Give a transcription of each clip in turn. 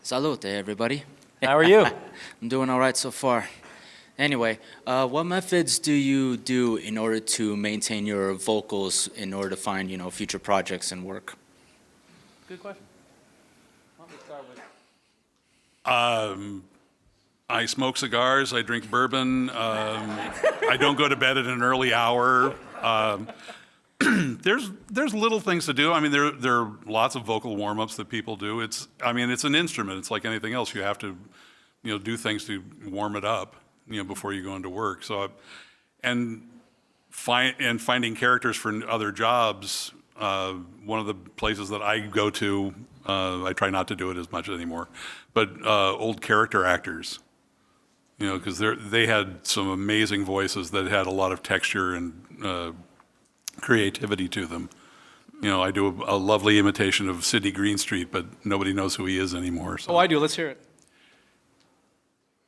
Salute, everybody. How are you? I'm doing all right so far. Anyway, what methods do you do in order to maintain your vocals in order to find, future projects and work? Good question. Why don't we start with... I smoke cigars, I drink bourbon, I don't go to bed at an early hour. There's little things to do. I mean, there are lots of vocal warm-ups that people do. It's an instrument. It's like anything else. You have to, do things to warm it up, before you go into work. So, finding characters for other jobs. One of the places that I go to, I try not to do it as much anymore, but old character actors. Because they had some amazing voices that had a lot of texture and creativity to them. I do a lovely imitation of Sidney Greenstreet, but nobody knows who he is anymore. So. Oh, I do. Let's hear it.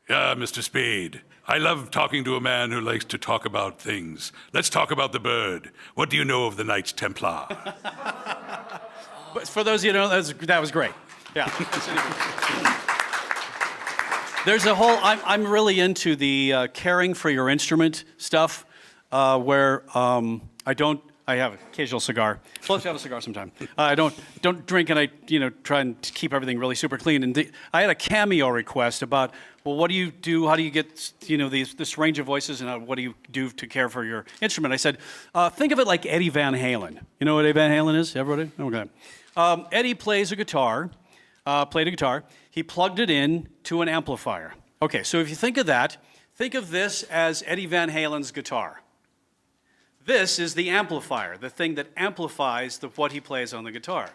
Yeah, Mr. Spade. I love talking to a man who likes to talk about things. Let's talk about the bird. What do you know of the Knights Templar? But for those of you who don't know, that was great. Yeah. There's a whole, I'm really into the caring for your instrument stuff, where I have an occasional cigar. Well, let's have a cigar sometime. I don't drink, and I try and keep everything really super clean. And I had a cameo request about, well, what do you do? How do you get this range of voices, and what do you do to care for your instrument? I said, think of it like Eddie Van Halen. You know what Eddie Van Halen is? Everybody? Okay. Eddie plays a guitar. Played a guitar. He plugged it in to an amplifier. Okay, so if you think of that, think of this as Eddie Van Halen's guitar. This is the amplifier, the thing that amplifies what he plays on the guitar.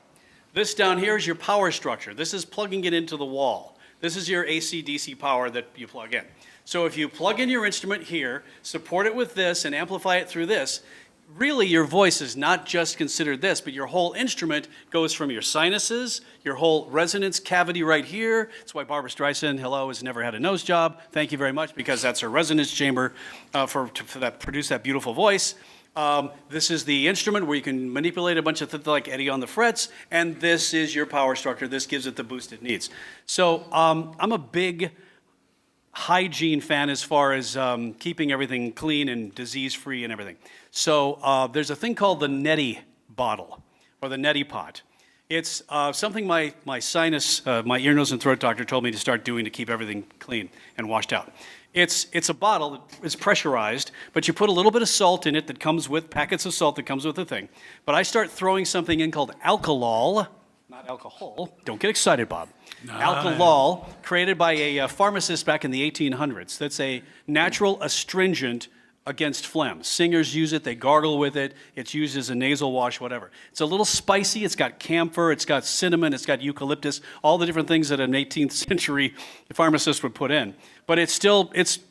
This down here is your power structure. This is plugging it into the wall. This is your AC/DC power that you plug in. So if you plug in your instrument here, support it with this, and amplify it through this, really your voice is not just considered this, but your whole instrument goes from your sinuses, your whole resonance cavity right here. That's why Barbra Streisand, hello, has never had a nose job. Thank you very much, because that's her resonance chamber for that produce that beautiful voice. This is the instrument where you can manipulate a bunch of things like Eddie on the frets, and this is your power structure. This gives it the boost it needs. So I'm a big hygiene fan as far as keeping everything clean and disease-free and everything. So there's a thing called the neti bottle, or the neti pot. It's something my ear, nose, and throat doctor told me to start doing to keep everything clean and washed out. It's a bottle that is pressurized, but you put a little bit of salt in it that comes with, packets of salt that comes with the thing. But I start throwing something in called alkalol, not alcohol. Don't get excited, Bob. Alkalol, created by a pharmacist back in the 1800s. That's a natural astringent against phlegm. Singers use it, they gargle with it, it's used as a nasal wash, whatever. It's a little spicy, it's got camphor, it's got cinnamon, it's got eucalyptus, all the different things that an 18th century pharmacist would put in. But it's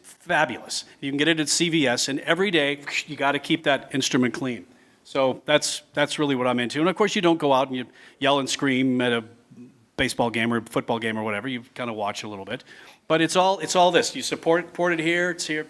fabulous. You can get it at CVS, and every day you gotta keep that instrument clean. So that's really what I'm into. And of course you don't go out and you yell and scream at a baseball game or football game or whatever, you kind of watch a little bit. But it's all this, you support it here, it's here.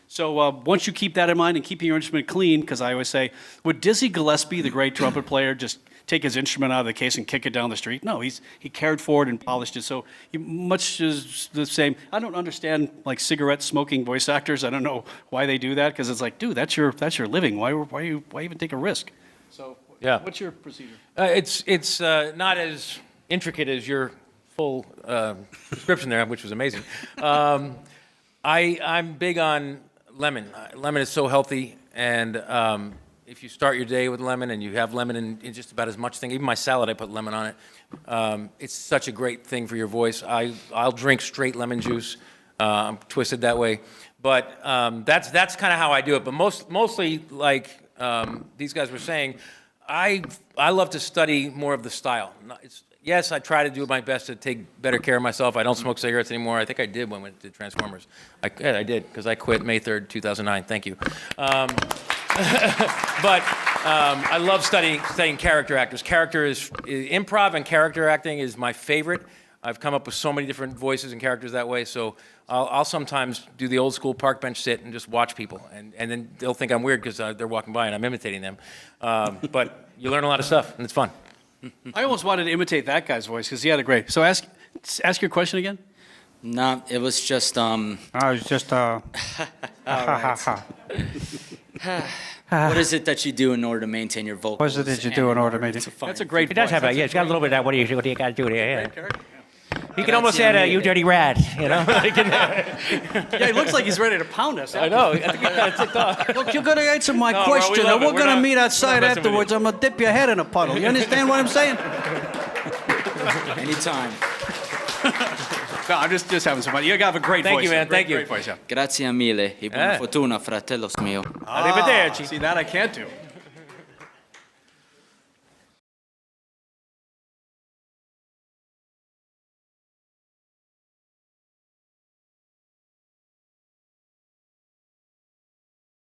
So once you keep that in mind and keeping your instrument clean, because I always say, would Dizzy Gillespie, the great trumpet player, just take his instrument out of the case and kick it down the street? No, he cared for it and polished it. So much is the same. I don't understand like cigarette smoking voice actors. I don't know why they do that, because it's like, dude, that's your living. Why even take a risk? So yeah, what's your procedure? It's not as intricate as your full description there, which was amazing. I'm big on lemon. Lemon is so healthy, and if you start your day with lemon and you have lemon in just about as much thing, even my salad I put lemon on it, it's such a great thing for your voice. I'll drink straight lemon juice. I'm twisted that way, but that's kind of how I do it. But mostly, like these guys were saying, I love to study more of the style. Yes, I try to do my best to take better care of myself. I don't smoke cigarettes anymore. I think I did when we did Transformers. I did, because I quit May 3rd, 2009. Thank you. But I love studying character actors. Improv and character acting is my favorite. I've come up with so many different voices and characters that way. So I'll sometimes do the old school park bench sit and just watch people. And then they'll think I'm weird because they're walking by and I'm imitating them. But you learn a lot of stuff, and it's fun. I almost wanted to imitate that guy's voice because he had a great. So Ask your question again. No, it was just It's just what is it that you do in order to maintain your vocals? What is it that you do in order to maintain? That's a great He does voice. have a, yeah, it's got a little bit of that. What do you got to do there? Yeah. He can almost add a "you dirty rat," you know. Yeah, he looks like he's ready to pound us. I know. I think he kind of ticked off. Look, you're going to answer my No, bro, we question, love and it. we're We're going to not- meet we're outside not messing with afterwards. I'm going to dip your head in a puddle. You understand what I'm saying? Anytime. No, I'm just having some fun. You have a great Thank voice. you, man. Great, Thank you. Great voice, yeah. Grazie mille e buona Eh. fortuna, fratello mio. Arrivederci. See, that I can't do.